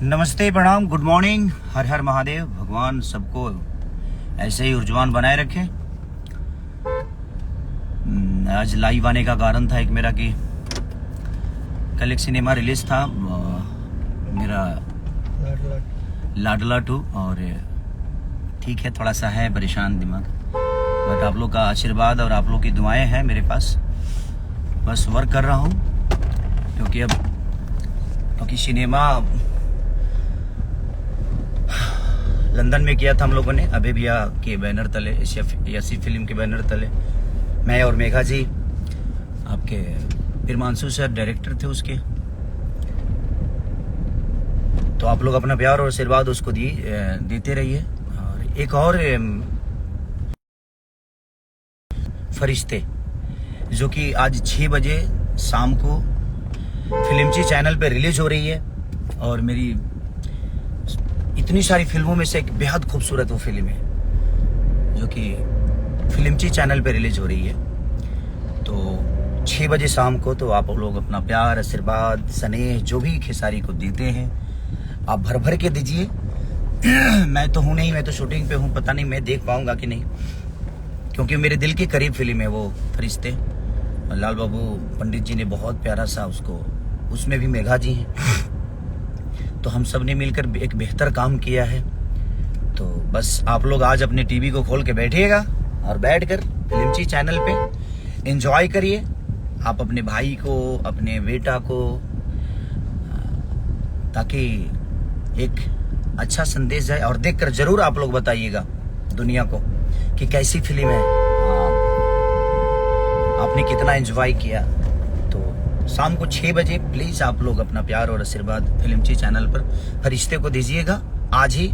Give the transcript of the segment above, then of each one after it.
नमस्ते, प्रणाम, good morning, हर हर महादेव। भगवान सबको ऐसे ही ऊर्जवान बनाए रखे। आज लाइव आने का कारण था एक मेरा कि कल एक सिनेमा रिलीज था मेरा लाडला 2, और ठीक है, थोड़ा सा है परेशान दिमाग, बट आप लोग का आशीर्वाद और आप लोग की दुआएं हैं मेरे पास। बस वर्क कर रहा हूँ क्योंकि सिनेमा लंदन में किया था हम लोगों ने, अभय भैया के बैनर तले, एशिया फिल्म के बैनर तले। मैं और मेघा जी, आपके हिमांशु सर डायरेक्टर थे उसके। तो आप लोग अपना प्यार और आशीर्वाद उसको देते रहिए। और एक और फरिश्ते जो कि आज 6 बजे शाम को फिल्मची चैनल पे रिलीज हो रही है, और मेरी इतनी सारी फिल्मों में से एक बेहद खूबसूरत वो फिल्म है जो कि फिल्मची चैनल पे रिलीज हो रही है। तो 6 बजे शाम को तो आप लोग अपना प्यार, आशीर्वाद, स्नेह जो भी खेसारी को देते हैं आप भर भर के दीजिए। मैं तो हूँ नहीं, मैं तो शूटिंग पे हूँ, पता नहीं मैं देख पाऊंगा कि नहीं, क्योंकि मेरे दिल के करीब फिल्म है वो फरिश्ते। लाल बाबू पंडित जी ने बहुत प्यारा सा उसमें भी मेघा जी हैं, तो हम सब ने मिलकर एक बेहतर काम किया है। तो बस आप लोग आज अपने टीवी को खोल के बैठिएगा और बैठकर फिल्मची चैनल पे एंजॉय करिए। आप अपने भाई को, अपने बेटा को, ताकि एक अच्छा संदेश जाए, और देखकर जरूर आप लोग बताइएगा दुनिया को कि कैसी फिल्म है, आपने कितना एंजॉय किया। तो शाम को 6 बजे प्लीज आप लोग अपना प्यार और आशीर्वाद फिल्मची चैनल पर फरिश्ते को दीजिएगा। आज ही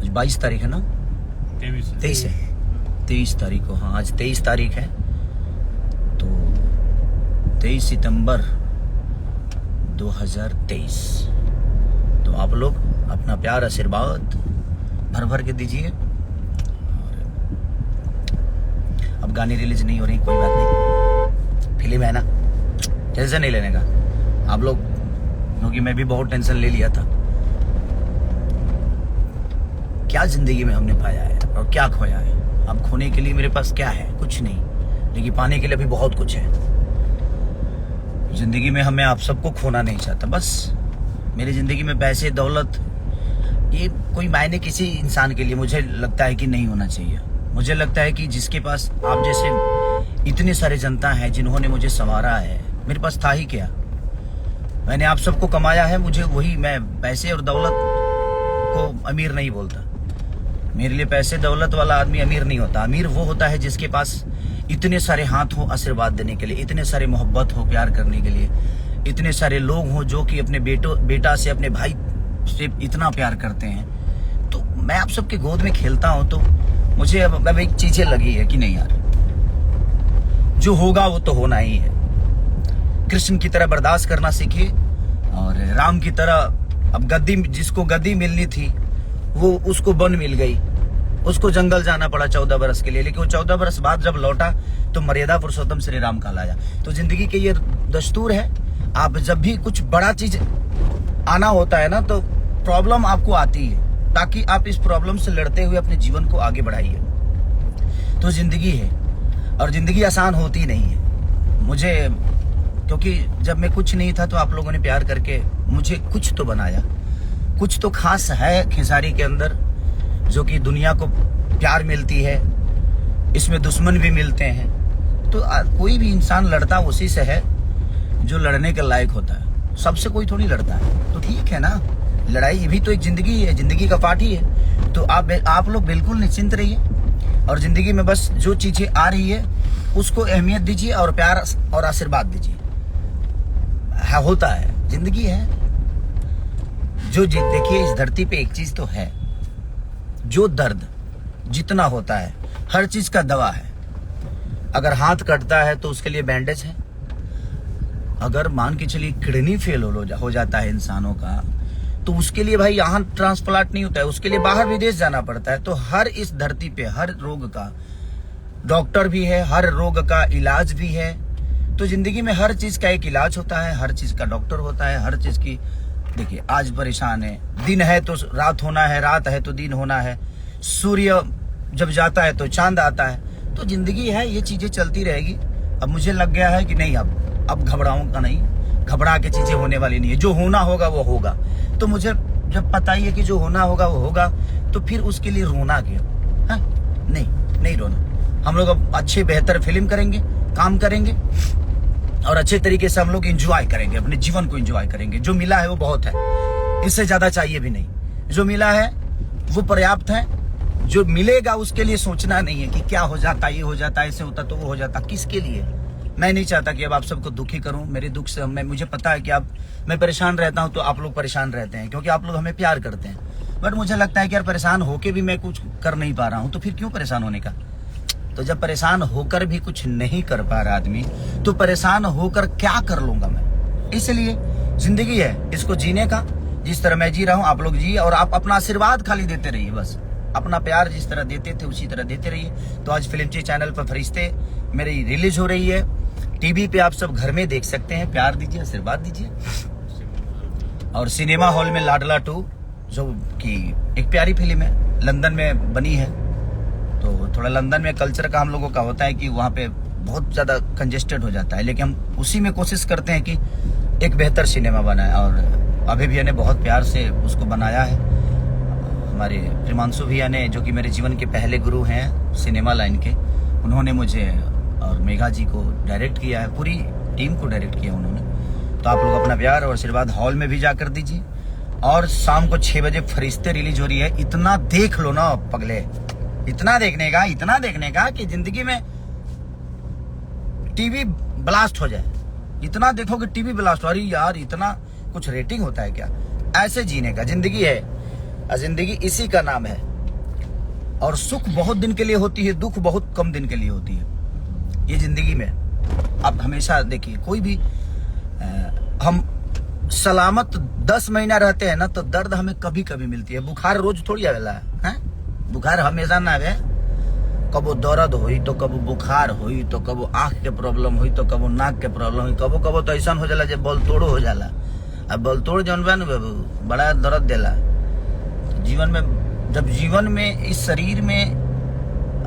22 तारीख है ना, 23 है, 23 तारीख को, हाँ आज 23 तारीख है। तो 23 सितंबर 2023। तो आप लोग अपना प्यार आशीर्वाद भर भर के दीजिए। अब गाने रिलीज नहीं हो रही, कोई बात नहीं, फिल्म है ना, टेंशन नहीं लेने का आप लोग, क्योंकि मैं भी बहुत टेंशन ले लिया था। क्या जिंदगी में हमने पाया है और क्या खोया है। अब खोने के लिए मेरे पास क्या है? कुछ नहीं, लेकिन पाने के लिए भी बहुत कुछ है। जिंदगी में हमें आप सबको खोना नहीं चाहता। बस मेरी जिंदगी में पैसे, दौलत, ये कोई मायने किसी इंसान के लिए मुझे लगता है कि नहीं होना चाहिए। मुझे लगता है कि जिसके पास आप जैसे इतने सारे जनता हैं जिन्होंने मुझे संवारा है, मेरे पास था ही क्या। मैंने आप सबको कमाया है, मुझे वही, मैं पैसे और दौलत को अमीर नहीं बोलता। मेरे लिए पैसे दौलत वाला आदमी अमीर नहीं होता। अमीर वो होता है जिसके पास इतने सारे हाथ हो आशीर्वाद देने के लिए, इतने सारे मोहब्बत हो प्यार करने के लिए, इतने सारे लोग हो जो कि अपने बेटा से, अपने भाई से इतना प्यार करते हैं। तो मैं आप सबके गोद में खेलता हूं, तो मुझे अब एक चीजें लगी है कि नहीं यार, जो होगा वो तो होना ही है। कृष्ण की तरह बर्दाश्त करना सीखिए, और राम की तरह अब जिसको गद्दी मिलनी थी वो उसको वन मिल गई, उसको जंगल जाना पड़ा 14 बरस के लिए, लेकिन वो 14 बरस बाद जब लौटा तो मर्यादा पुरुषोत्तम श्री राम कहलाया। तो जिंदगी के ये दस्तूर है, आप जब भी कुछ बड़ा चीज आना होता है ना, तो प्रॉब्लम आपको आती है, ताकि आप इस प्रॉब्लम से लड़ते हुए अपने जीवन को आगे बढ़ाइए। तो जिंदगी है, और जिंदगी आसान होती नहीं है। मुझे, क्योंकि जब मैं कुछ नहीं था तो आप लोगों ने प्यार करके मुझे कुछ तो बनाया, कुछ तो खास है खेसारी के अंदर, जो कि दुनिया को प्यार मिलती है, इसमें दुश्मन भी मिलते हैं। तो कोई भी इंसान लड़ता उसी से है जो लड़ने के लायक होता है, सबसे कोई थोड़ी लड़ता है। तो ठीक है ना, लड़ाई भी तो एक जिंदगी है, जिंदगी का पार्ट ही है। तो आप लोग बिल्कुल निश्चिंत रहिए, और जिंदगी में बस जो चीजें आ रही है उसको अहमियत दीजिए और प्यार और आशीर्वाद दीजिए। होता है, जिंदगी है। देखिए, इस धरती पे एक चीज तो है, जो दर्द जितना होता है हर चीज का दवा है। अगर हाथ कटता है तो उसके लिए बैंडेज है। अगर मान के चलिए किडनी फेल हो जाता है इंसानों का, तो उसके लिए भाई यहाँ ट्रांसप्लांट नहीं होता है, उसके लिए बाहर विदेश जाना पड़ता है। तो हर इस धरती पे हर रोग का डॉक्टर भी है, हर रोग का इलाज भी है। तो जिंदगी में हर चीज का एक इलाज होता है, हर चीज का डॉक्टर होता है, हर चीज की देखिए आज परेशान है, दिन है तो रात होना है, रात है तो दिन होना है, सूर्य जब जाता है तो चांद आता है, तो जिंदगी है, ये चीजें चलती रहेगी। अब मुझे लग गया है कि नहीं, अब घबराऊंगा नहीं, घबरा के चीजें होने वाली नहीं है, जो होना होगा वो होगा। तो मुझे जब पता ही है कि जो होना होगा वो होगा, तो फिर उसके लिए रोना क्यों? हाँ? नहीं रोना। हम लोग अब अच्छे बेहतर फिल्म करेंगे, काम करेंगे और अच्छे तरीके से हम लोग एंजॉय करेंगे, अपने जीवन को एंजॉय करेंगे। जो मिला है वो बहुत है, इससे ज्यादा चाहिए भी नहीं। जो मिला है वो पर्याप्त है, जो मिलेगा उसके लिए सोचना नहीं है कि क्या हो जाता, ये हो जाता, ऐसे होता तो वो हो जाता। किसके लिए? मैं नहीं चाहता कि अब आप सबको दुखी करूं। मेरे दुख से मुझे पता है कि मैं परेशान रहता हूं तो आप लोग परेशान रहते हैं, क्योंकि आप लोग हमें प्यार करते हैं। बट मुझे लगता है कि यार परेशान होके भी मैं कुछ कर नहीं पा रहा हूं, तो फिर क्यों परेशान होने का? तो जब परेशान होकर भी कुछ नहीं कर पा रहा आदमी, तो परेशान होकर क्या कर लूंगा मैं? इसलिए जिंदगी है, इसको जीने का। जिस तरह मैं जी रहा हूं आप लोग जिए, और आप अपना आशीर्वाद खाली देते रहिए, बस अपना प्यार जिस तरह देते थे उसी तरह देते रहिए। तो आज फिल्मची चैनल पर फरिश्ते मेरी रिलीज हो रही है, टीवी पे आप सब घर में देख सकते हैं। प्यार दीजिए, आशीर्वाद दीजिए। और सिनेमा हॉल में लाडला 2 जो कि एक प्यारी फिल्म है, लंदन में बनी है। तो थोड़ा लंदन में कल्चर का हम लोगों का होता है कि वहाँ पे बहुत ज़्यादा कंजेस्टेड हो जाता है, लेकिन हम उसी में कोशिश करते हैं कि एक बेहतर सिनेमा बनाए। और अभी भैया ने बहुत प्यार से उसको बनाया है। हमारे प्रिमांशु भैया ने, जो कि मेरे जीवन के पहले गुरु हैं सिनेमा लाइन के, उन्होंने मुझे और मेघा जी को डायरेक्ट किया है, पूरी टीम को डायरेक्ट किया उन्होंने। तो आप लोग अपना प्यार और आशीर्वाद हॉल में भी जाकर दीजिए। और शाम को 6 बजे फरिश्ते रिलीज हो रही है। इतना देख लो ना पगले, इतना देखने का कि जिंदगी में टीवी ब्लास्ट हो जाए। इतना देखो कि टीवी ब्लास्ट हो। अरे यार, इतना कुछ रेटिंग होता है क्या? ऐसे जीने का जिंदगी है, और जिंदगी इसी का नाम है। और सुख बहुत दिन के लिए होती है, दुख बहुत कम दिन के लिए होती है ये जिंदगी में। आप हमेशा देखिए, कोई भी हम सलामत 10 महीना रहते हैं ना, तो दर्द हमें कभी कभी मिलती है। बुखार रोज थोड़ी आवेला है, बुखार हमेशा ना आवे। कबो दर्द हुई तो कबो बुखार हुई, तो कबो आंख के प्रॉब्लम हुई, तो कबो नाक के प्रॉब्लम हुई, कबो कबो तो ऐसा हो जाला जब बल तोड़ो हो जाला। अब बल तोड़ जौन बा न बाबू, बड़ा दर्द देला जीवन में। जब जीवन में इस शरीर में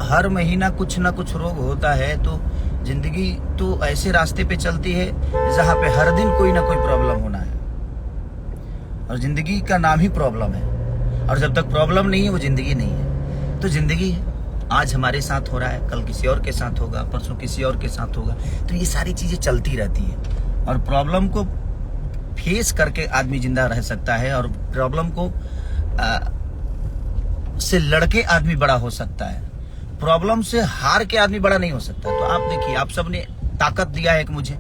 हर महीना कुछ ना कुछ रोग होता है, तो जिंदगी तो ऐसे रास्ते पे चलती है जहाँ पे हर दिन कोई ना कोई प्रॉब्लम होना है। और जिंदगी का नाम ही प्रॉब्लम है, और जब तक प्रॉब्लम नहीं है वो जिंदगी नहीं है। तो जिंदगी है, आज हमारे साथ हो रहा है, कल किसी और के साथ होगा, परसों किसी और के साथ होगा। तो ये सारी चीजें चलती रहती है, और प्रॉब्लम को फेस करके आदमी जिंदा रह सकता है, और प्रॉब्लम को से लड़के आदमी बड़ा हो सकता है। प्रॉब्लम से हार के आदमी बड़ा नहीं हो सकता। तो आप देखिए, आप सबने ताकत दिया है कि मुझे,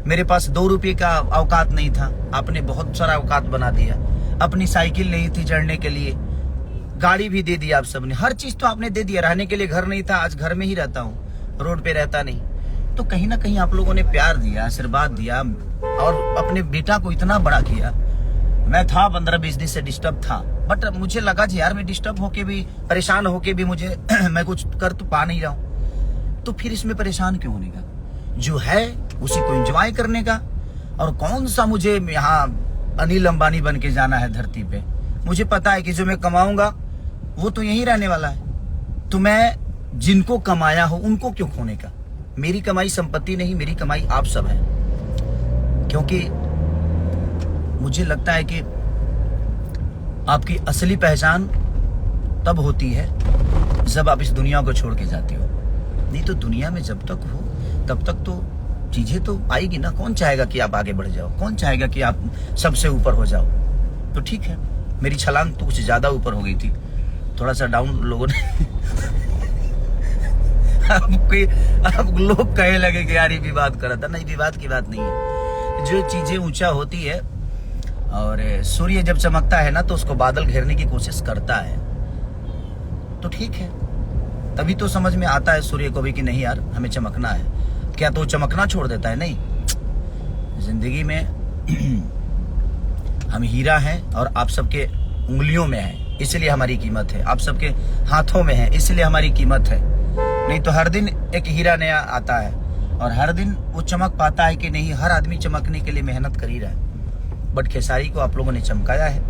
मेरे पास 2 रुपये का औकात नहीं था, आपने बहुत सारा औकात बना दिया। अपनी साइकिल नहीं थी चढ़ने के लिए, गाड़ी भी दे दी आप सबने, हर चीज तो आपने दे दिया। रहने के लिए घर नहीं था, आज घर में ही रहता हूँ, रोड पे रहता नहीं। तो कहीं ना कहीं आप लोगों ने प्यार दिया, आशीर्वाद दिया, और अपने बेटा को इतना बड़ा किया। मैं था 15-20 दिन से डिस्टर्ब था, बट मुझे लगा जी यार, मैं डिस्टर्ब होके भी, परेशान होके भी मुझे मैं कुछ कर तो पा नहीं रहा हूँ, तो फिर इसमें परेशान क्यों होने का? जो है उसी को एंजॉय करने का। और कौन सा मुझे यहाँ अनिल अंबानी बन के जाना है धरती पे? मुझे पता है कि जो मैं कमाऊंगा वो तो यहीं रहने वाला है। तो मैं जिनको कमाया हो उनको क्यों खोने का? मेरी कमाई संपत्ति नहीं, मेरी कमाई आप सब है। क्योंकि मुझे लगता है कि आपकी असली पहचान तब होती है जब आप इस दुनिया को छोड़ के जाते हो। नहीं तो दुनिया में जब तक हो तब तक तो चीजें तो आएगी ना। कौन चाहेगा कि आप आगे बढ़ जाओ? कौन चाहेगा कि आप सबसे ऊपर हो जाओ? तो ठीक है, मेरी छलांग तो कुछ ज्यादा ऊपर हो गई थी, थोड़ा सा डाउन लोगों ने आप लोग कहने लगे कि यार ये विवाद करा था। नहीं, विवाद की बात नहीं है। जो चीजें ऊंचा होती है, और सूर्य जब चमकता है ना, तो उसको बादल घेरने की कोशिश करता है। तो ठीक है, तभी तो समझ में आता है सूर्य को भी कि नहीं यार, हमें चमकना है। क्या तो चमकना छोड़ देता है? नहीं। जिंदगी में हम हीरा हैं, और आप सबके उंगलियों में है, इसलिए हमारी कीमत है। आप सबके हाथों में है, इसलिए हमारी कीमत है। नहीं तो हर दिन एक हीरा नया आता है, और हर दिन वो चमक पाता है कि नहीं, हर आदमी चमकने के लिए मेहनत कर ही रहा है। बट खेसारी को आप लोगों ने चमकाया है,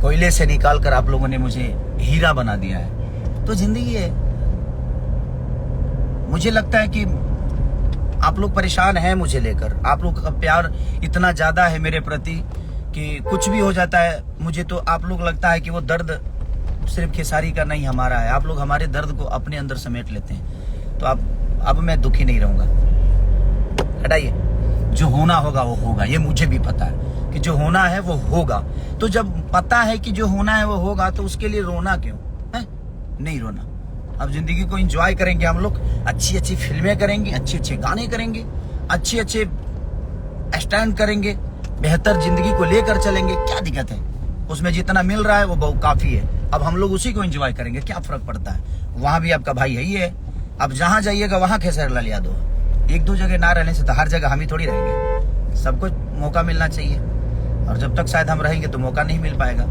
कोयले से निकाल कर आप लोगों ने मुझे हीरा बना दिया है। तो जिंदगी है। मुझे लगता है कि आप लोग परेशान हैं मुझे लेकर, आप लोग का प्यार इतना ज्यादा है मेरे प्रति कि कुछ भी हो जाता है मुझे तो आप लोग लगता है कि वो दर्द सिर्फ खेसारी का नहीं हमारा है। आप लोग हमारे दर्द को अपने अंदर समेट लेते हैं। तो अब मैं दुखी नहीं रहूंगा। हटाइए, जो होना होगा वो होगा, ये मुझे भी पता है कि जो होना है वो होगा। तो जब पता है कि जो होना है वो होगा तो उसके लिए रोना क्यों है? नहीं रोना। अब जिंदगी को एंजॉय करेंगे हम लोग, अच्छी अच्छी फिल्में करेंगे, अच्छे अच्छे गाने करेंगे, अच्छे अच्छे स्टैंड करेंगे, बेहतर जिंदगी को लेकर चलेंगे। क्या दिक्कत है? उसमें जितना मिल रहा है वो बहुत काफी है। अब हम लोग उसी को एंजॉय करेंगे, क्या फर्क पड़ता है? वहां भी आपका भाई है ही है। अब जहां जाइएगा वहां खेसारी लाल यादव। एक दो जगह ना रहने से तो हर जगह हम ही थोड़ी रहेंगे। सबको मौका मिलना चाहिए, और जब तक शायद हम रहेंगे तो मौका नहीं मिल पाएगा।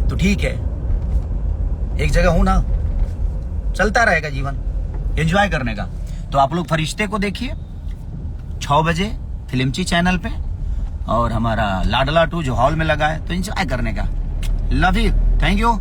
तो ठीक है, एक जगह हूं ना, चलता रहेगा जीवन एंजॉय करने का। तो आप लोग फरिश्ते को देखिए 6 बजे फिल्मची चैनल पे, और हमारा लाडला 2 जो हॉल में लगा है, तो एंजॉय करने का। Love you, thank you.